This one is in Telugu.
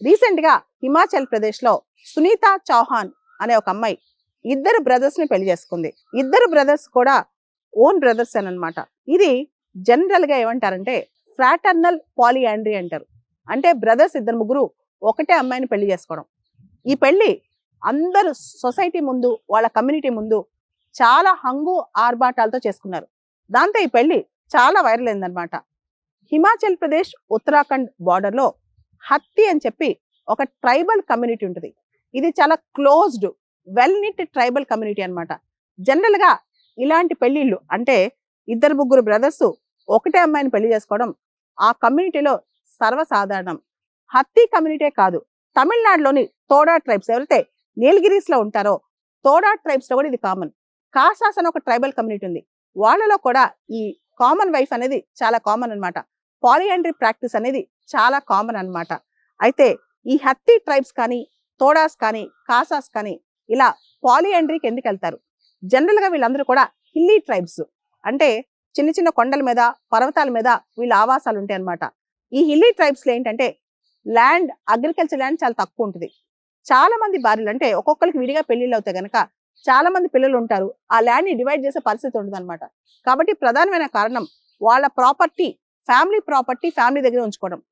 రీసెంట్ గా హిమాచల్ ప్రదేశ్ లో సునీత చౌహాన్ అనే ఒక అమ్మాయి ఇద్దరు బ్రదర్స్ ని పెళ్లి చేసుకుంది. ఇద్దరు బ్రదర్స్ కూడా ఓన్ బ్రదర్స్ అనమాట. ఇది జనరల్ గా ఏమంటారంటే ఫ్రాటర్నల్ పాలియాండ్రీ అంటారు. అంటే బ్రదర్స్ ఇద్దరు ముగ్గురు ఒకటే అమ్మాయిని పెళ్లి చేసుకోవడం. ఈ పెళ్లి అందరూ సొసైటీ ముందు, వాళ్ళ కమ్యూనిటీ ముందు చాలా హంగు ఆర్భాటాలతో చేసుకున్నారు. దాంతో ఈ పెళ్లి చాలా వైరల్ అయిందనమాట. హిమాచల్ ప్రదేశ్ ఉత్తరాఖండ్ బార్డర్ లో హత్తి అని చెప్పి ఒక ట్రైబల్ కమ్యూనిటీ ఉంటుంది. ఇది చాలా closed well knit tribal community అనమాట. జనరల్ గా ఇలాంటి పెళ్లిళ్ళు అంటే ఇద్దరు ముగ్గురు బ్రదర్స్ ఒకటే అమ్మాయిని పెళ్లి చేసుకోవడం ఆ కమ్యూనిటీలో సర్వసాధారణం. హత్తి కమ్యూనిటీ కాదు, తమిళనాడులోని తోడా ట్రైబ్స్ ఎవరైతే నీలగిరీస్ లో ఉంటారో తోడా ట్రైబ్స్ లో కూడా ఇది కామన్. కాసాస్ అని ఒక ట్రైబల్ కమ్యూనిటీ ఉంది, వాళ్ళలో కూడా ఈ కామన్ వైఫ్ అనేది చాలా కామన్ అనమాట. పాలియాండ్రీ ప్రాక్టీస్ అనేది చాలా కామన్ అన్నమాట. అయితే ఈ హత్తి ట్రైబ్స్ కానీ తోడాస్ కానీ కాసాస్ కానీ ఇలా పాలియాండ్రీకి ఎందుకు వెళ్తారు? జనరల్ గా వీళ్ళందరూ కూడా హిల్లీ ట్రైబ్స్, అంటే చిన్న చిన్న కొండల మీద పర్వతాల మీద వీళ్ళ ఆవాసాలు ఉంటాయి అన్నమాట. ఈ హిల్లీ ట్రైబ్స్ లో ఏంటంటే ల్యాండ్, అగ్రికల్చర్ ల్యాండ్ చాలా తక్కువ ఉంటుంది. చాలా మంది భార్యలు అంటే ఒక్కొక్కరికి విడిగా పెళ్లిళ్ళు అవుతాయి కనుక చాలా మంది పిల్లలు ఉంటారు. ఆ ల్యాండ్ ని డివైడ్ చేసే పరిస్థితి ఉంటుంది అనమాట. కాబట్టి ప్రధానమైన కారణం వాళ్ళ ప్రాపర్టీ, ఫ్యామిలీ దగ్గర ఉంచుకోవడం.